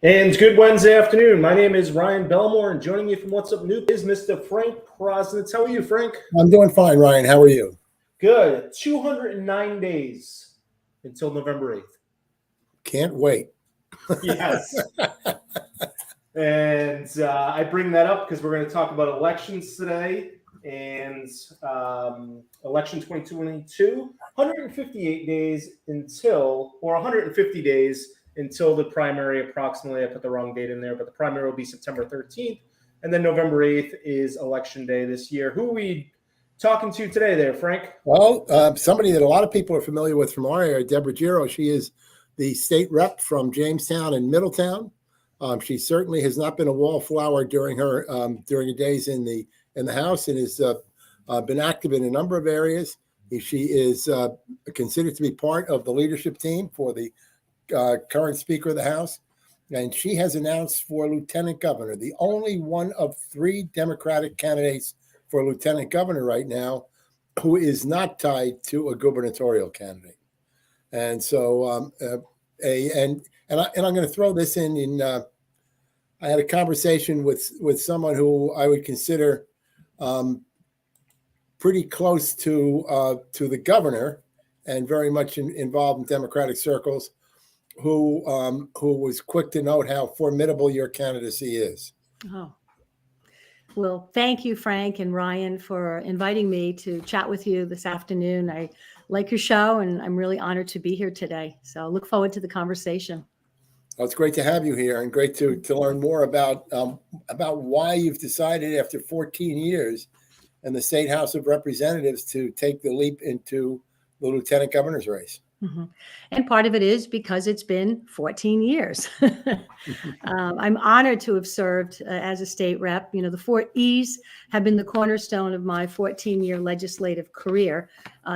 And good Wednesday afternoon. My name is Ryan Belmore, and joining me from What's Up New is Mr. Frank Krosnitz. How are you, Frank? I'm doing fine, Ryan. How are you? Good. 209 days until November 8th. Can't wait. Yes. And I bring that up because we're going to talk about elections today and election 2022. 158 days until, or 150 days until the primary, approximately. I put the wrong date in there, but the primary will be September 13th. And then November 8th is election day this year. Who are we talking to today there, Frank? Well, somebody that a lot of people are familiar with from our area, Deb Ruggiero. She is the state rep from Jamestown and Middletown. She certainly has not been a wallflower during her days in the House, and has been active in a number of areas. She is considered to be part of the leadership team for the current Speaker of the House, and she has announced for lieutenant governor, the only one of three Democratic candidates for lieutenant governor right now who is not tied to a gubernatorial candidate. And so, I'm going to throw this in. I had a conversation with someone who I would consider pretty close to the governor and very much involved in Democratic circles, who was quick to note how formidable your candidacy is. Oh, well, thank you, Frank and Ryan, for inviting me to chat with you this afternoon. I like your show, and I'm really honored to be here today. So I look forward to the conversation. Well, it's great to have you here, and great to learn more about why you've decided after 14 years in the State House of Representatives to take the leap into the lieutenant governor's race. Mm-hmm. And part of it is because it's been 14 years. I'm honored to have served as a state rep. You know, the 4 E's have been the cornerstone of my 14-year legislative career.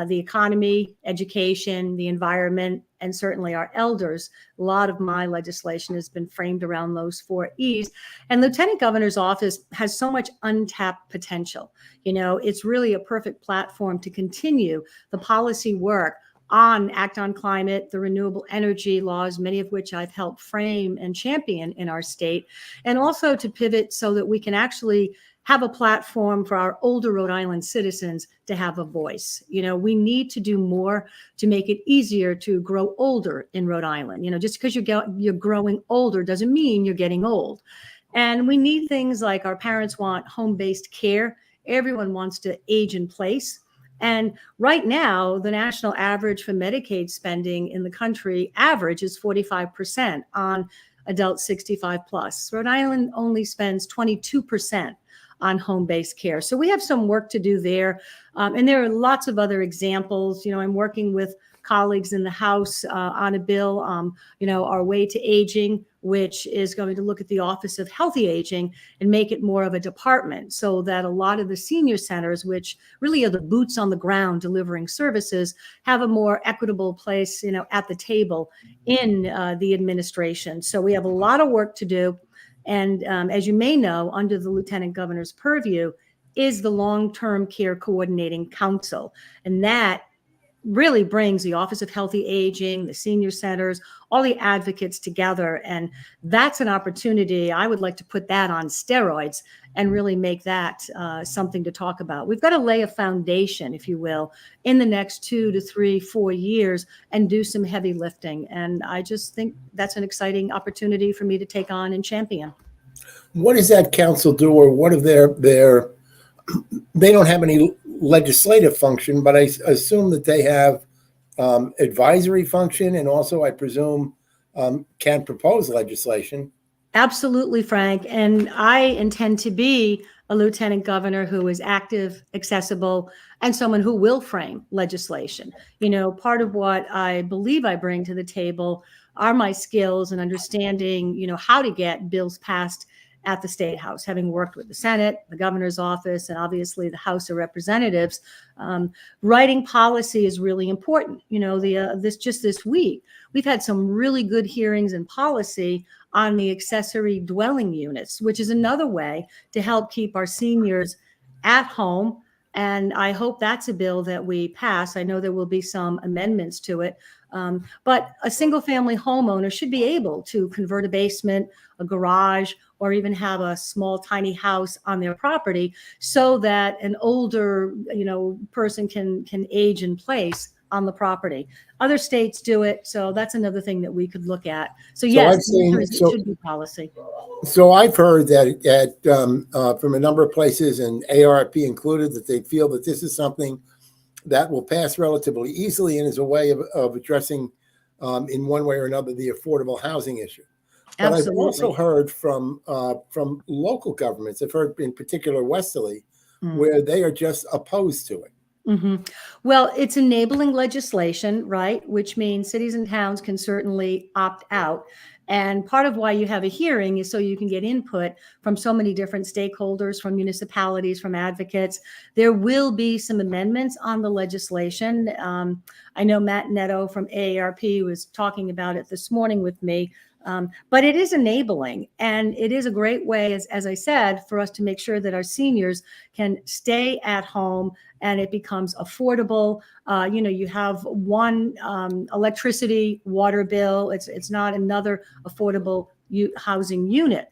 The economy, education, the environment, and certainly our elders. A lot of my legislation has been framed around those 4 E's. And Lieutenant Governor's office has so much untapped potential. You know, it's really a perfect platform to continue the policy work on Act on Climate, the renewable energy laws, many of which I've helped frame and champion in our state, and also to pivot so that we can actually have a platform for our older Rhode Island citizens to have a voice. You know, we need to do more to make it easier to grow older in Rhode Island. You know, just because you're growing older doesn't mean you're getting old. And we need things like our parents want home-based care. Everyone wants to age in place. And right now, the national average for Medicaid spending in the country average is 45% on adults 65 plus. Rhode Island only spends 22% on home-based care. So we have some work to do there. And there are lots of other examples. You know, I'm working with colleagues in the House on a bill, you know, Our Way to Aging, which is going to look at the Office of Healthy Aging and make it more of a department so that a lot of the senior centers, which really are the boots on the ground delivering services, have a more equitable place, you know, at the table in the administration. So we have a lot of work to do. And as you may know, under the Lieutenant Governor's purview is the Long-Term Care Coordinating Council. And that really brings the Office of Healthy Aging, the senior centers, all the advocates together. And that's an opportunity. I would like to put that on steroids and really make that something to talk about. We've got to lay a foundation, if you will, in the next 2 to 3, 4 years and do some heavy lifting. And I just think that's an exciting opportunity for me to take on and champion. What does that council do, or what of their they don't have any legislative function, but I assume that they have advisory function, and also, I presume, can propose legislation. Absolutely, Frank. And I intend to be a lieutenant governor who is active, accessible, and someone who will frame legislation. You know, part of what I believe I bring to the table are my skills and understanding, you know, how to get bills passed at the State House, having worked with the Senate, the governor's office, and obviously the House of Representatives. Writing policy is really important. You know, this week, we've had some really good hearings and policy on the accessory dwelling units, which is another way to help keep our seniors at home. And I hope that's a bill that we pass. I know there will be some amendments to it. But a single family homeowner should be able to convert a basement, a garage, or even have a small tiny house on their property so that an older, person can age in place on the property. Other states do it, so that's another thing that we could look at. So yes, I've seen, it should be policy. So I've heard that from a number of places, and ARP included, that they feel that this is something that will pass relatively easily and is a way of addressing, in one way or another, the affordable housing issue. But Absolutely. I've also heard from local governments. I've heard in particular Westerly, where they are just opposed to it. Mm-hmm. Well, it's enabling legislation, right? Which means cities and towns can certainly opt out. And part of why you have a hearing is so you can get input from so many different stakeholders, from municipalities, from advocates. There will be some amendments on the legislation. I know Matt Netto from AARP was talking about it this morning with me. But it is enabling, and it is a great way, as I said, for us to make sure that our seniors can stay at home and it becomes affordable. You have one electricity, water bill. It's not another affordable housing unit.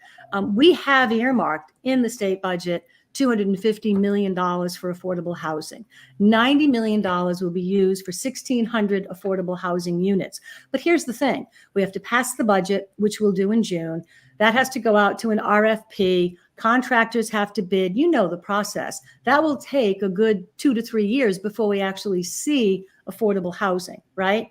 We have earmarked in the state budget $250 million for affordable housing. $90 million will be used for 1,600 affordable housing units. But here's the thing. We have to pass the budget, which we'll do in June. That has to go out to an RFP. Contractors have to bid. You know the process. That will take a good 2 to 3 years before we actually see affordable housing, right?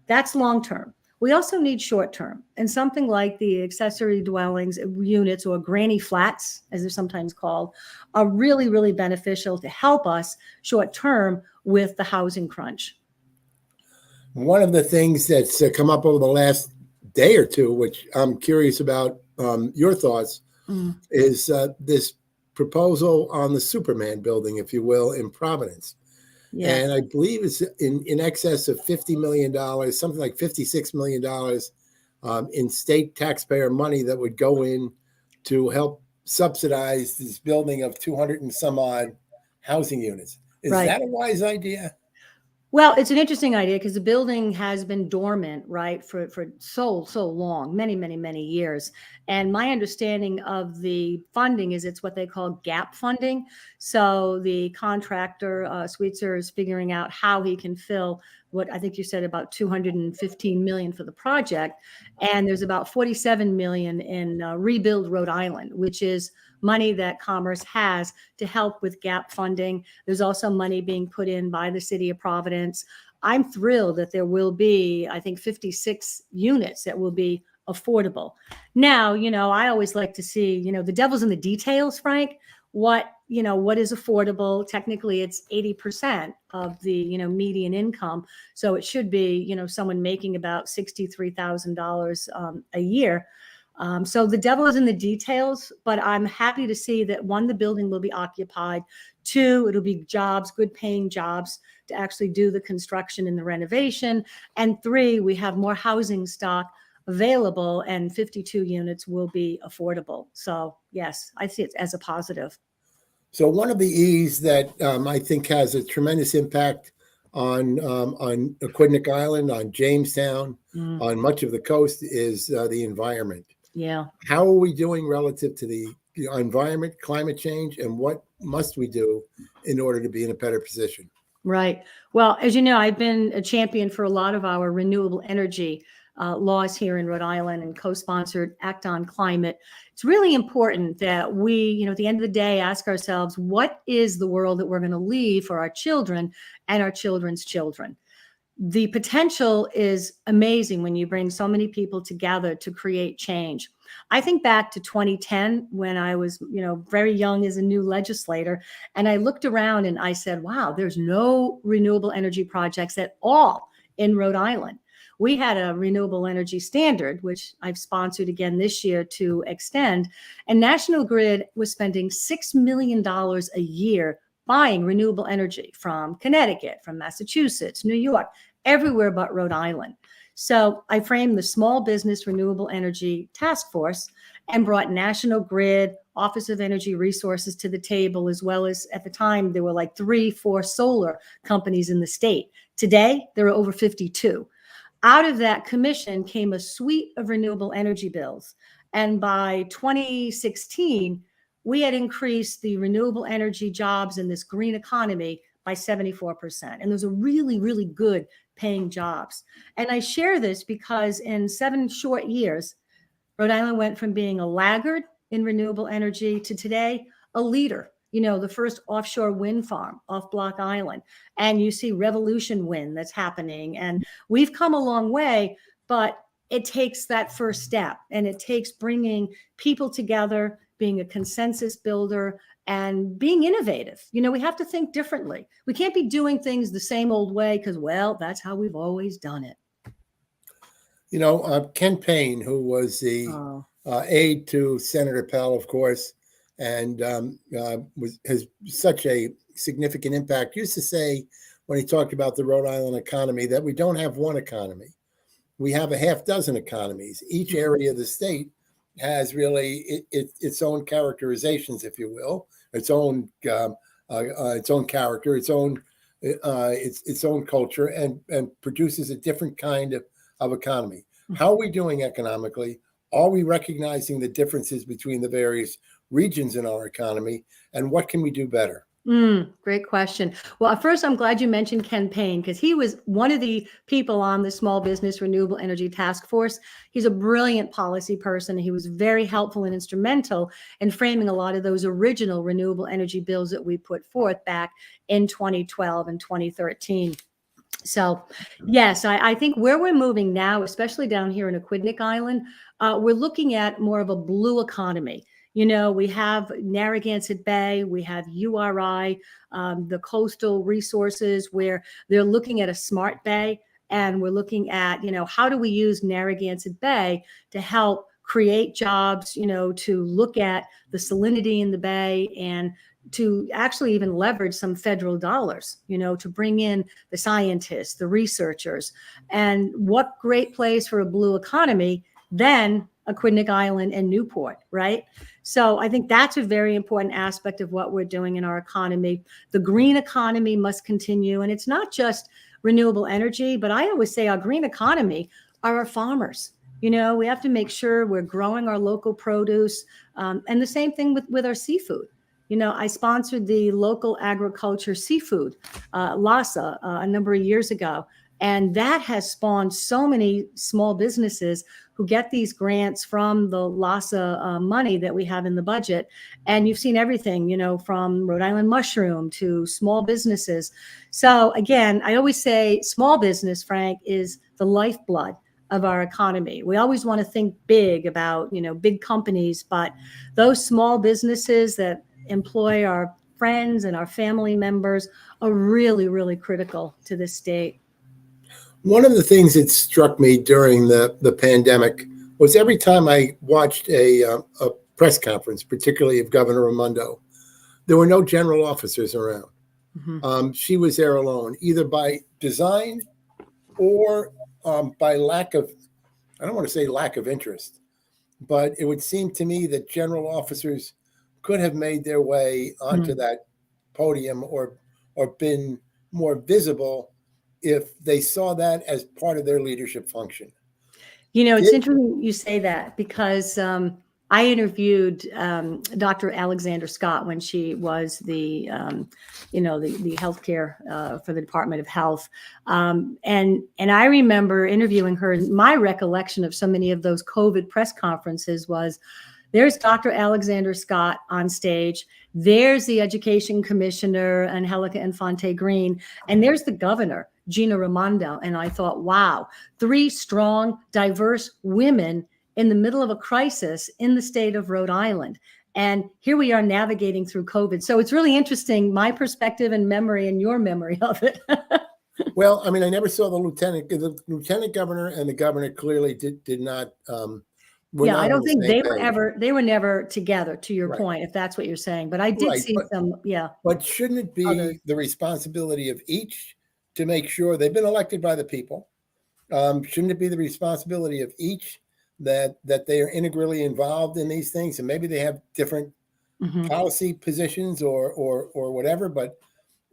That's long term. We also need short term, and something like the accessory dwellings units, or granny flats, as they're sometimes called, are really, really beneficial to help us short term with the housing crunch. One of the things that's come up over the last day or two, which I'm curious about your thoughts, is this proposal on the Superman building, if you will, in Providence. Yes. And I believe it's in excess of $50 million, something like $56 million in state taxpayer money that would go in to help subsidize this building of 200 and some odd housing units. Is that a wise idea? Well, it's an interesting idea because the building has been dormant, right, for so long, many, many, many years. And my understanding of the funding is it's what they call gap funding. So the contractor, Sweetser, is figuring out how he can fill what I think you said about $215 million for the project. And there's about $47 million in Rebuild Rhode Island, which is money that Commerce has to help with gap funding. There's also money being put in by the city of Providence. I'm thrilled that there will be, I think, 56 units that will be affordable. Now, I always like to see, the devil's in the details, Frank. What is affordable? Technically, it's 80% of the, median income. So it should be, someone making about $63,000 a year. So the devil is in the details, but I'm happy to see that 1, the building will be occupied. 2, it'll be jobs, good paying jobs to actually do the construction and the renovation. And 3, we have more housing stock available and 52 units will be affordable. So yes, I see it as a positive. So one of the E's that I think has a tremendous impact on Aquidneck Island, on Jamestown, on much of the coast is the environment. Yeah. How are we doing relative to the environment, climate change, and what must we do in order to be in a better position? Right. Well, as you know, I've been a champion for a lot of our renewable energy laws here in Rhode Island and co-sponsored Act on Climate. It's really important that we, at the end of the day, ask ourselves, what is the world that we're going to leave for our children and our children's children? The potential is amazing when you bring so many people together to create change. I think back to 2010 when I was, very young as a new legislator, and I looked around and I said, wow, there's no renewable energy projects at all in Rhode Island. We had a renewable energy standard, which I've sponsored again this year to extend, and National Grid was spending $6 million a year buying renewable energy from Connecticut, from Massachusetts, New York, everywhere but Rhode Island. So I framed the Small Business Renewable Energy Task Force and brought National Grid, Office of Energy Resources to the table, as well as at the time, there were like 3-4 solar companies in the state. Today, there are over 52. out of that commission came a suite of renewable energy bills. And by 2016, we had increased the renewable energy jobs in this green economy by 74%. And those are really, really good paying jobs. And I share this because in 7 short years, Rhode Island went from being a laggard in renewable energy to today a leader. The first offshore wind farm off Block Island. And you see Revolution Wind that's happening. And we've come a long way, but it takes that first step. And it takes bringing people together, being a consensus builder, and being innovative. We have to think differently. We can't be doing things the same old way because, well, that's how we've always done it. Ken Payne, who was the aide to Senator Pell, of course, and has such a significant impact, used to say when he talked about the Rhode Island economy that we don't have one economy. We have a half dozen economies. Each area of the state has really its own characterizations, if you will, its own character, its own culture, and produces a different kind of economy. How are we doing economically? Are we recognizing the differences between the various regions in our economy, and what can we do better? Great question. Well, first, I'm glad you mentioned Ken Payne because he was one of the people on the Small Business Renewable Energy Task Force. He's a brilliant policy person. He was very helpful and instrumental in framing a lot of those original renewable energy bills that we put forth back in 2012 and 2013. So, yes, I think where we're moving now, especially down here in Aquidneck Island, we're looking at more of a blue economy. We have Narragansett Bay, we have URI, the coastal resources where they're looking at a smart bay. And we're looking at, how do we use Narragansett Bay to help create jobs, to look at the salinity in the bay and to actually even leverage some federal dollars, to bring in the scientists, the researchers. And what great place for a blue economy than Aquidneck Island and Newport, right? So I think that's a very important aspect of what we're doing in our economy. The green economy must continue. And it's not just renewable energy, but I always say our green economy are our farmers. We have to make sure we're growing our local produce. And the same thing with our seafood. I sponsored the local agriculture seafood, LASA, a number of years ago. And that has spawned so many small businesses who get these grants from the LASA money that we have in the budget. And you've seen everything, from Rhode Island mushroom to small businesses. So again, I always say small business, Frank, is the lifeblood of our economy. We always want to think big about, big companies, but those small businesses that employ our friends and our family members are really, really critical to this state. One of the things that struck me during the pandemic was every time I watched a press conference, particularly of Governor Raimondo, there were no general officers around. Mm-hmm. She was there alone, either by design or by lack of, I don't want to say lack of interest, but it would seem to me that general officers could have made their way onto that podium or been more visible if they saw that as part of their leadership function. It's interesting you say that because I interviewed Dr. Alexander Scott when she was the healthcare for the Department of Health. And I remember interviewing her. And my recollection of so many of those COVID press conferences was, there's Dr. Alexander Scott on stage. There's the Education Commissioner, Angelica Infante Green. And there's the governor, Gina Raimondo. And I thought, wow, 3 strong, diverse women in the middle of a crisis in the state of Rhode Island. And here we are navigating through COVID. So it's really interesting, my perspective and memory and your memory of it. Well, I mean, I never saw the lieutenant governor and the governor clearly did not. I don't think they were never together, to your point, if that's what you're saying. But I did see some. But shouldn't it be the responsibility of each to make sure they've been elected by the people? Shouldn't it be the responsibility of each that they are integrally involved in these things? And maybe they have different policy positions or whatever. But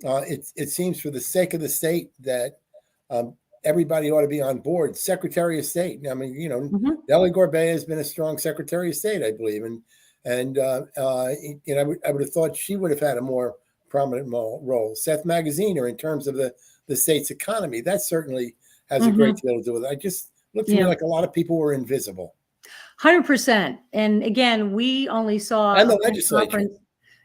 it seems for the sake of the state that everybody ought to be on board. Secretary of State. I mean, Nellie Gorbea has been a strong Secretary of State, I believe, and I would have thought she would have had a more prominent role. Seth Magaziner, in terms of the state's economy, that certainly has a great deal to do with it. I just looked to me like a lot of people were invisible. 100%. And again, we only saw and the legislature.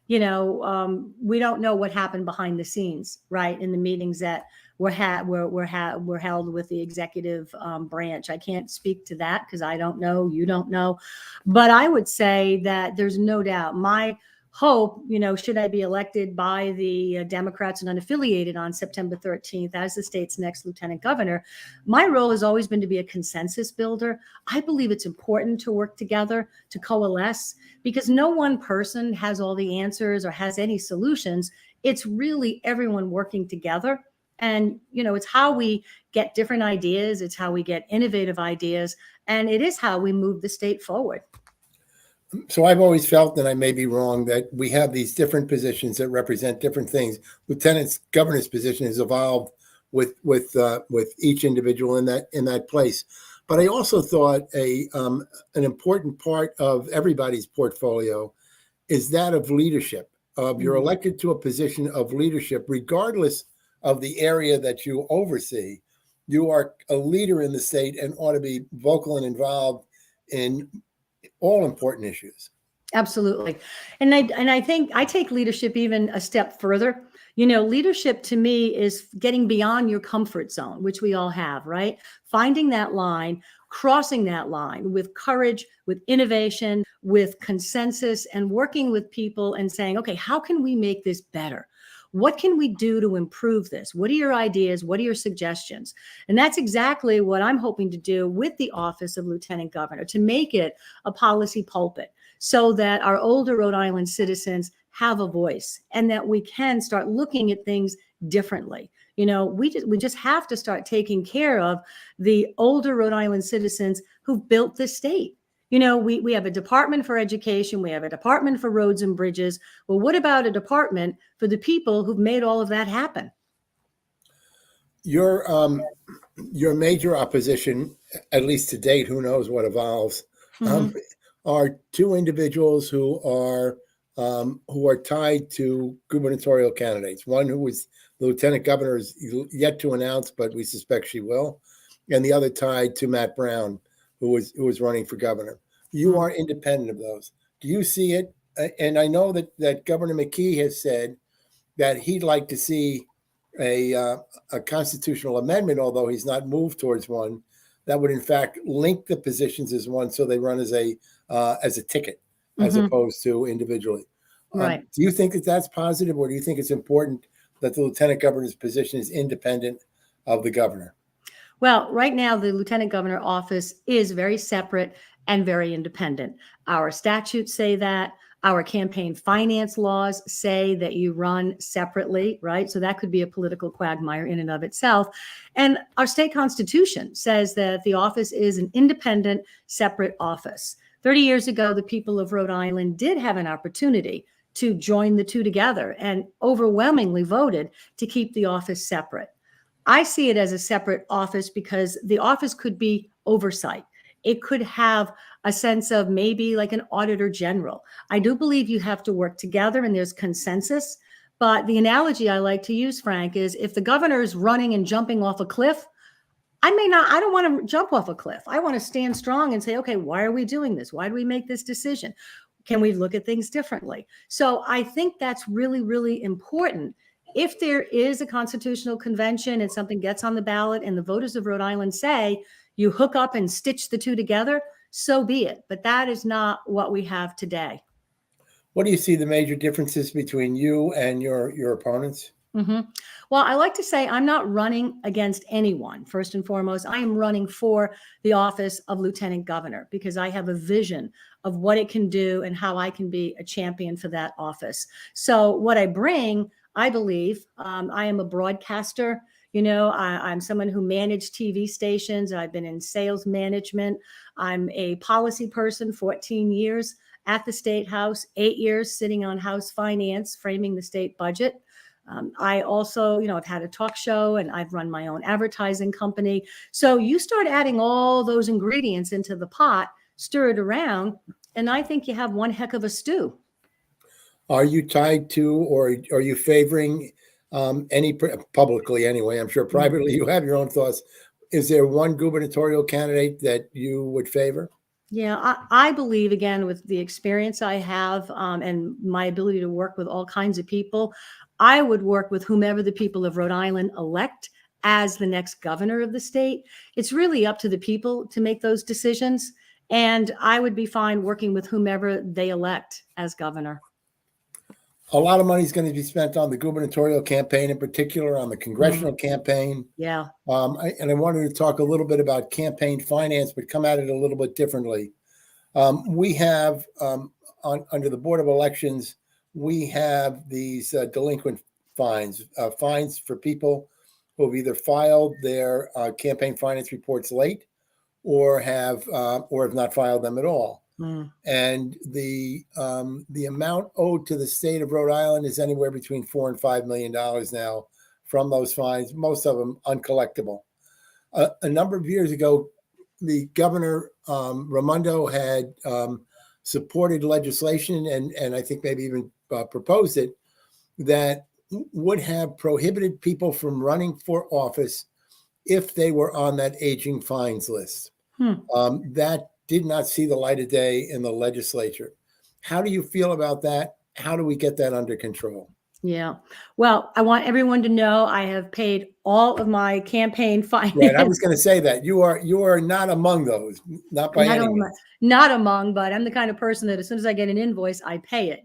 We don't know what happened behind the scenes, right? In the meetings that were held with the executive branch. I can't speak to that because I don't know, you don't know, but I would say that there's no doubt. My hope, should I be elected by the Democrats and unaffiliated on September 13th as the state's next lieutenant governor, my role has always been to be a consensus builder. I believe it's important to work together, to coalesce, because no one person has all the answers or has any solutions. It's really everyone working together. And, it's how we get different ideas. It's how we get innovative ideas. And it is how we move the state forward. So I've always felt, and I may be wrong, that we have these different positions that represent different things. Lieutenant's governor's position has evolved with each individual in that place. But I also thought an important part of everybody's portfolio is that of leadership. You're elected to a position of leadership, regardless of the area that you oversee. You are a leader in the state and ought to be vocal and involved in all important issues. Absolutely. And I think I take leadership even a step further. Leadership to me is getting beyond your comfort zone, which we all have, right? Finding that line, crossing that line with courage, with innovation, with consensus, and working with people and saying, okay, how can we make this better? What can we do to improve this? What are your ideas? What are your suggestions? And that's exactly what I'm hoping to do with the office of Lieutenant Governor, to make it a policy pulpit so that our older Rhode Island citizens have a voice and that we can start looking at things differently. We just have to start taking care of the older Rhode Island citizens who've built this state. We have a department for education. We have a department for roads and bridges. Well, what about a department for the people who've made all of that happen? Your major opposition, at least to date, who knows what evolves, are two individuals who are tied to gubernatorial candidates. One who was the lieutenant governor is yet to announce, but we suspect she will, and the other tied to Matt Brown, who was running for governor. You are independent of those. Do you see it? And I know that Governor McKee has said that he'd like to see a constitutional amendment, although he's not moved towards one, that would in fact link the positions as one, so they run as a ticket as opposed to individually. Right. Do you think that that's positive, or do you think it's important that the lieutenant governor's position is independent of the governor? Well, right now, the lieutenant governor office is very separate and very independent. Our statutes say that. Our campaign finance laws say that you run separately, right? So that could be a political quagmire in and of itself. And our state constitution says that the office is an independent, separate office. 30 years ago, the people of Rhode Island did have an opportunity to join the two together and overwhelmingly voted to keep the office separate. I see it as a separate office because the office could be oversight. It could have a sense of maybe like an auditor general. I do believe you have to work together and there's consensus. But the analogy I like to use, Frank, is if the governor is running and jumping off a cliff, I don't want to jump off a cliff. I want to stand strong and say, okay, why are we doing this? Why do we make this decision? Can we look at things differently? So I think that's really, really important. If there is a constitutional convention and something gets on the ballot and the voters of Rhode Island say you hook up and stitch the two together, so be it. But that is not what we have today. What do you see the major differences between you and your opponents? Well, I like to say I'm not running against anyone. First and foremost, I am running for the office of lieutenant governor because I have a vision of what it can do and how I can be a champion for that office. So what I bring, I believe, I am a broadcaster. I'm someone who managed TV stations. I've been in sales management. I'm a policy person, 14 years at the State House, 8 years sitting on House Finance, framing the state budget. I also, I've had a talk show and I've run my own advertising company. So you start adding all those ingredients into the pot, stir it around, and I think you have one heck of a stew. Are you tied to, or are you favoring any publicly anyway? I'm sure privately you have your own thoughts. Is there one gubernatorial candidate that you would favor? Yeah, I believe, again, with the experience I have and my ability to work with all kinds of people, I would work with whomever the people of Rhode Island elect as the next governor of the state. It's really up to the people to make those decisions. And I would be fine working with whomever they elect as governor. A lot of money is going to be spent on the gubernatorial campaign, in particular on the congressional campaign. Yeah. And I wanted to talk a little bit about campaign finance, but come at it a little bit differently. We have, under the Board of Elections, we have these delinquent fines for people who have either filed their campaign finance reports late or have not filed them at all. And the amount owed to the state of Rhode Island is anywhere between $4 and $5 million now from those fines, most of them uncollectible. A number of years ago, the governor, Raimondo, had supported legislation and I think maybe even proposed it that would have prohibited people from running for office if they were on that aging fines list. That did not see the light of day in the legislature. How do you feel about that? How do we get that under control? Yeah. Well, I want everyone to know I have paid all of my campaign finance. Right. I was going to say that you are not among those, not by any means. Not among, but I'm the kind of person that as soon as I get an invoice, I pay it.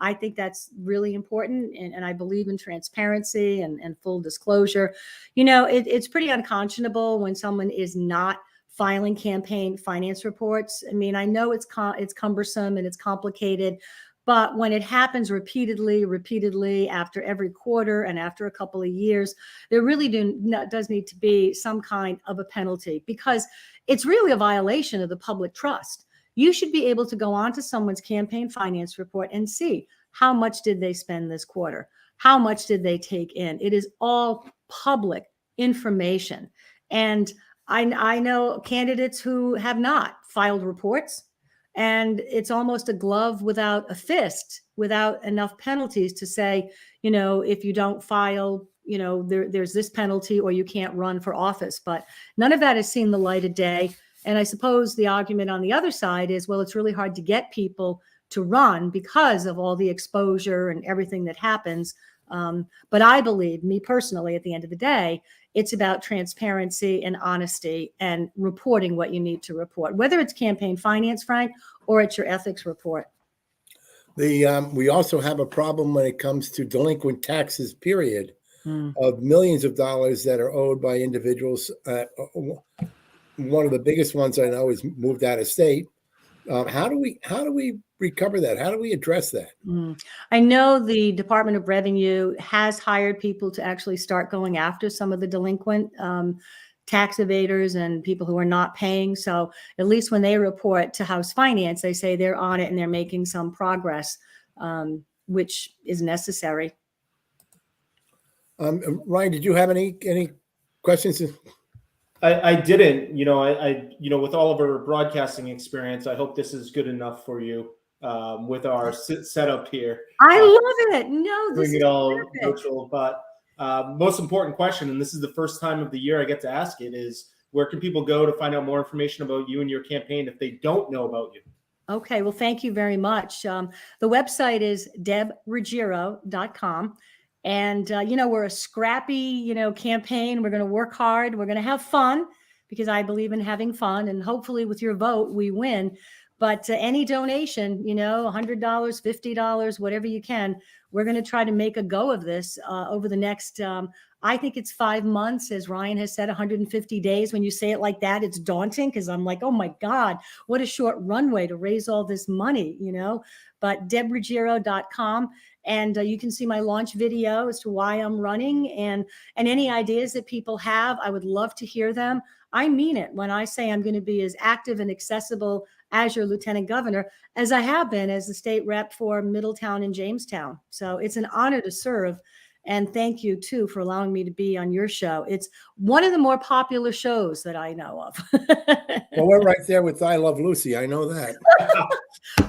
I think that's really important. And I believe in transparency and full disclosure. It's pretty unconscionable when someone is not filing campaign finance reports. I mean, I know it's cumbersome and it's complicated, but when it happens repeatedly after every quarter and after a couple of years, there really does need to be some kind of a penalty, because it's really a violation of the public trust. You should be able to go onto someone's campaign finance report and see how much did they spend this quarter? How much did they take in? It is all public information. And I know candidates who have not filed reports, and it's almost a glove without a fist, without enough penalties to say, if you don't file, there's this penalty or you can't run for office. But none of that has seen the light of day. And I suppose the argument on the other side is, well, it's really hard to get people to run because of all the exposure and everything that happens. But I believe, me personally, at the end of the day, it's about transparency and honesty and reporting what you need to report, whether it's campaign finance, Frank, or it's your ethics report. We also have a problem when it comes to delinquent taxes, period, of millions of dollars that are owed by individuals. One of the biggest ones I know is moved out of state. How do we recover that? How do we address that? I know the Department of Revenue has hired people to actually start going after some of the delinquent tax evaders and people who are not paying. So at least when they report to House Finance, they say they're on it and they're making some progress, which is necessary. Ryan, did you have any questions? I didn't. With all of our broadcasting experience, I hope this is good enough for you with our setup here. I love it. No, this is all perfect. virtual. But most important question, and this is the first time of the year I get to ask it, is where can people go to find out more information about you and your campaign if they don't know about you? Okay, well, thank you very much. The website is debruggiero.com. And, we're a scrappy, campaign. We're going to work hard. We're going to have fun, because I believe in having fun. And hopefully with your vote, we win. But any donation, $100, $50, whatever you can, we're going to try to make a go of this over the next, I think it's 5 months, as Ryan has said, 150 days. When you say it like that, it's daunting, because I'm like, oh my God, what a short runway to raise all this money, but debruggiero.com. And you can see my launch video as to why I'm running, and any ideas that people have. I would love to hear them. I mean it when I say I'm going to be as active and accessible as your lieutenant governor as I have been as the state rep for Middletown and Jamestown. So it's an honor to serve. And thank you, too, for allowing me to be on your show. It's one of the more popular shows that I know of. Well, we're right there with I Love Lucy. I know that.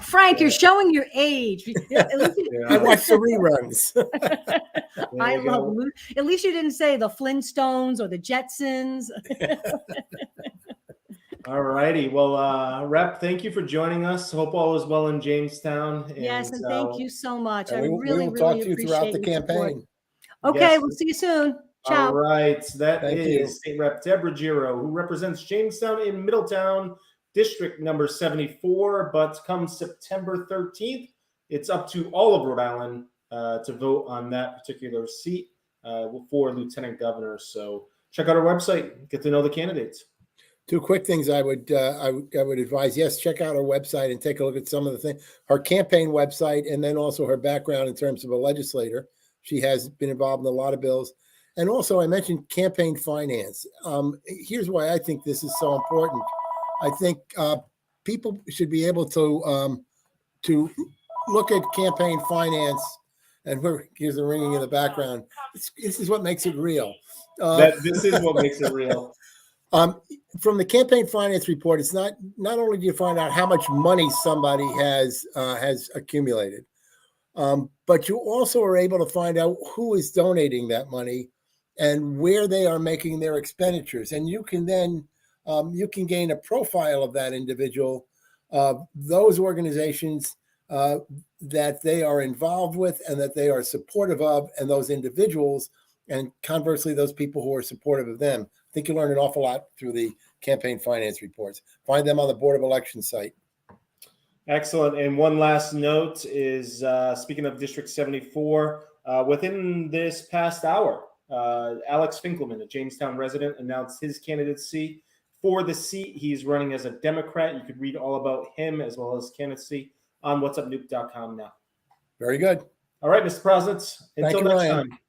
Frank, you're showing your age. At least I watch the reruns. I love Lucy. At least you didn't say the Flintstones or the Jetsons. All righty. Well, Rep, thank you for joining us. Hope all is well in Jamestown. Yes, and thank you so much. I we really, will talk really to you throughout appreciate the your support. campaign. Okay, Yes. we'll see you soon. All Ciao. right. That Thank is you. State Rep Deb Ruggiero, who represents Jamestown and Middletown, District number 74. But come September 13th, it's up to all of Rhode Island to vote on that particular seat for Lieutenant Governor. So check out our website, get to know the candidates. Two quick things I would advise. Yes, check out her website and take a look at some of the things, her campaign website, and then also her background in terms of a legislator. She has been involved in a lot of bills. And also I mentioned campaign finance. Here's why I think this is so important. I think people should be able to look at campaign finance, and here's the ringing in the background. This is what makes it real. This is what makes it real. From the campaign finance report, it's not only do you find out how much money somebody has accumulated, but you also are able to find out who is donating that money and where they are making their expenditures. And you can then you can gain a profile of that individual, those organizations that they are involved with and that they are supportive of, and those individuals, and conversely, those people who are supportive of them. I think you learn an awful lot through the campaign finance reports. Find them on the Board of Elections site. Excellent. And one last note is, speaking of District 74, within this past hour, Alex Finkelman, a Jamestown resident, announced his candidacy for the seat. He's running as a Democrat. You could read all about him as well as candidacy on whatsupnuke.com now. Very good. All right, Mr. President. Until next Ryan. time.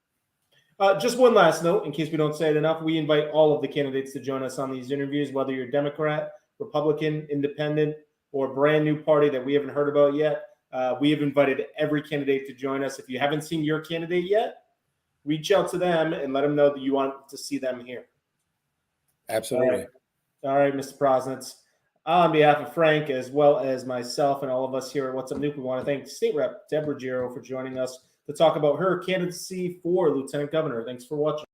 Just one last note, in case we don't say it enough, we invite all of the candidates to join us on these interviews, whether you're Democrat, Republican, Independent, or brand new party that we haven't heard about yet. We have invited every candidate to join us. If you haven't seen your candidate yet, reach out to them and let them know that you want to see them here. Absolutely. All right, Mr. President. On behalf of Frank, as well as myself and all of us here at What's Up Nuke, we want to thank State Rep Deb Ruggiero for joining us to talk about her candidacy for Lieutenant Governor. Thanks for watching.